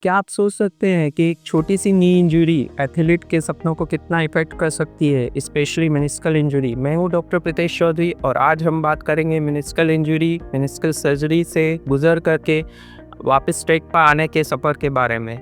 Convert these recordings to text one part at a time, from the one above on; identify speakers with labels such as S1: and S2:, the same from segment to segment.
S1: क्या आप सोच सकते हैं कि एक छोटी सी नी इंजरी एथलीट के सपनों को कितना इफेक्ट कर सकती है, स्पेशली मेनिस्कल इंजरी। मैं हूं डॉक्टर प्रीतेश चौधरी और आज हम बात करेंगे मेनिस्कल इंजरी, मेनिस्कल सर्जरी से गुजर करके वापस ट्रैक पर आने के सफ़र के बारे में।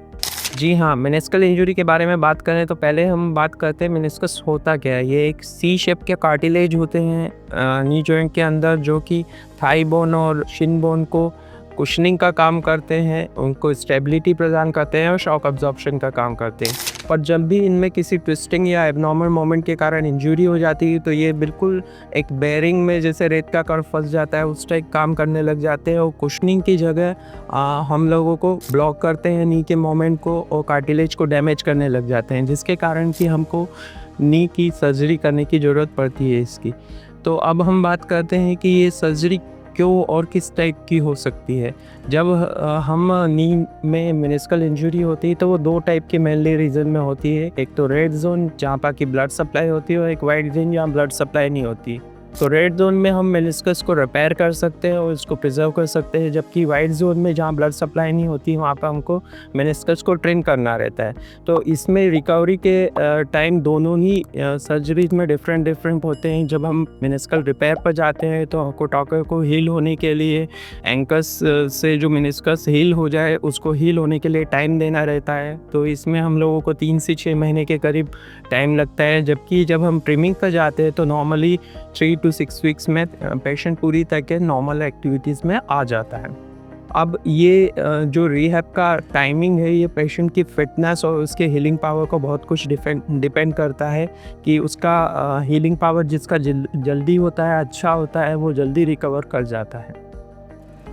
S1: जी हाँ, मेनिस्कल इंजरी के बारे में बात करें तो पहले हम बात करते हैं मेनिस्कस होता क्या है। ये एक सी शेप के कार्टिलेज होते हैं नी जॉइंट के अंदर, जो कि थाई बोन और शिन बोन को कुशनिंग का काम करते हैं, उनको स्टेबिलिटी प्रदान करते हैं और शॉक अब्जॉर्प्शन का काम करते हैं। पर जब भी इनमें किसी ट्विस्टिंग या एबनॉर्मल मोमेंट के कारण इंजरी हो जाती है तो ये बिल्कुल एक बेरिंग में जैसे रेत का कण फंस जाता है उस टाइप काम करने लग जाते हैं और कुशनिंग की जगह हम लोगों को ब्लॉक करते हैं नी के मोमेंट को और कार्टिलेज को डैमेज करने लग जाते हैं, जिसके कारण कि हमको नी की सर्जरी करने की ज़रूरत पड़ती है इसकी। तो अब हम बात करते हैं कि ये सर्जरी क्यों और किस टाइप की हो सकती है। जब हम नी में मेनिस्कल इंजरी होती है तो वो दो टाइप के मेनली रीज़न में होती है। एक तो रेड जोन जहाँ पर कि ब्लड सप्लाई होती है और एक वाइट जोन जहाँ ब्लड सप्लाई नहीं होती। तो रेड जोन में हम मेनिस्कस को रिपेयर कर सकते हैं और इसको प्रिजर्व कर सकते हैं, जबकि वाइट जोन में जहाँ ब्लड सप्लाई नहीं होती वहाँ पर हमको मेनिस्कस को ट्रेन करना रहता है। तो इसमें रिकवरी के टाइम दोनों ही सर्जरीज में डिफरेंट होते हैं। जब हम मेनिस्कल रिपेयर पर जाते हैं तो हमको टॉकर को हील होने के लिए एंकस से जो मेनिस्कस हील हो जाए उसको हील होने के लिए टाइम देना रहता है। तो इसमें हम लोगों को 3 से 6 महीने के करीब टाइम लगता है, जबकि जब हम ट्रिमिंग पर जाते हैं तो नॉर्मली 3 to 6 वीक्स में पेशेंट पूरी तरह के नॉर्मल एक्टिविटीज़ में आ जाता है। अब ये जो रिहैब का टाइमिंग है ये पेशेंट की फिटनेस और उसके हीलिंग पावर को बहुत कुछ डिपेंड करता है कि उसका हीलिंग पावर जिसका जल्दी होता है, अच्छा होता है, वो जल्दी रिकवर कर जाता है।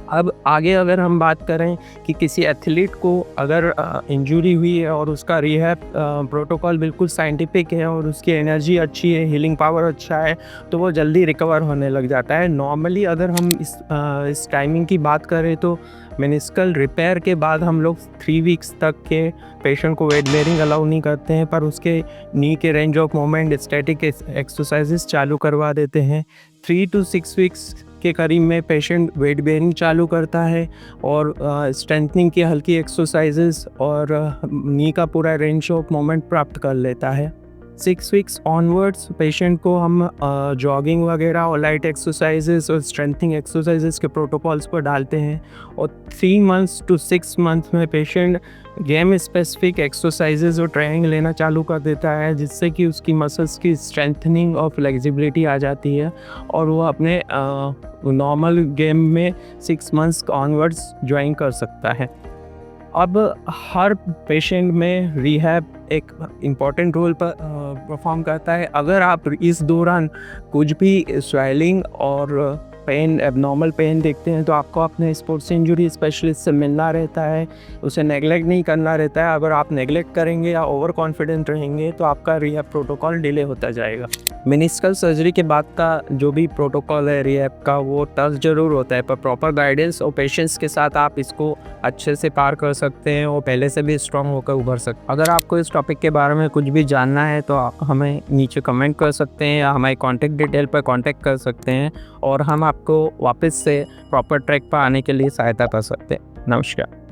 S1: अब आगे अगर हम बात करें कि किसी एथलीट को अगर इंजरी हुई है और उसका रिहैब प्रोटोकॉल बिल्कुल साइंटिफिक है और उसकी एनर्जी अच्छी है, हीलिंग पावर अच्छा है, तो वो जल्दी रिकवर होने लग जाता है। नॉर्मली अगर हम इस टाइमिंग की बात करें तो मेनिस्कल रिपेयर के बाद हम लोग 3 वीक्स तक के पेशेंट को वेट बेयरिंग अलाउ नहीं करते हैं, पर उसके नी के range of moment static exercises चालू करवा देते हैं। 3 to 6 वीक्स के करीब में पेशेंट वेट बेयरिंग चालू करता है और स्ट्रेंथनिंग की हल्की एक्सरसाइजेस और नी का पूरा रेंज ऑफ मोमेंट प्राप्त कर लेता है। 6 वीक्स ऑनवर्ड्स पेशेंट को हम जॉगिंग वगैरह और लाइट एक्सरसाइजेस और स्ट्रेंथनिंग एक्सरसाइजेस के प्रोटोकॉल्स पर डालते हैं और 3 मंथ्स to 6 मंथ्स में पेशेंट गेम स्पेसिफिक एक्सरसाइजेज और ट्रेनिंग लेना चालू कर देता है, जिससे कि उसकी मसल्स की स्ट्रेंथनिंग और फ्लेक्सिबिलिटी आ जाती है और वो अपने नॉर्मल गेम में 6 मंथ्स ऑनवर्ड्स ज्वाइन कर सकता है। अब हर पेशेंट में रिहैब एक इम्पॉर्टेंट रोल पर परफॉर्म करता है। अगर आप इस दौरान कुछ भी स्वेलिंग और पेन, एबनॉर्मल पेन देखते हैं तो आपको अपने स्पोर्ट्स इंजरी स्पेशलिस्ट से मिलना रहता है, उसे नेगलेक्ट नहीं करना रहता है। अगर आप नेगलेक्ट करेंगे या ओवर कॉन्फिडेंट रहेंगे तो आपका रिहैब प्रोटोकॉल डिले होता जाएगा। मेनिस्कल सर्जरी के बाद का जो भी प्रोटोकॉल है रिहैब का वो टफ ज़रूर होता है, पर प्रॉपर गाइडेंस और पेशेंस के साथ आप इसको अच्छे से पार कर सकते हैं और पहले से भी स्ट्रॉन्ग होकर उभर सकते हैं। अगर आपको इस टॉपिक के बारे में कुछ भी जानना है तो आप हमें नीचे कमेंट कर सकते हैं या हमारी कॉन्टैक्ट डिटेल पर कॉन्टैक्ट कर सकते हैं और हम आपको वापस से प्रॉपर ट्रैक पर आने के लिए सहायता कर सकते हैं। नमस्कार।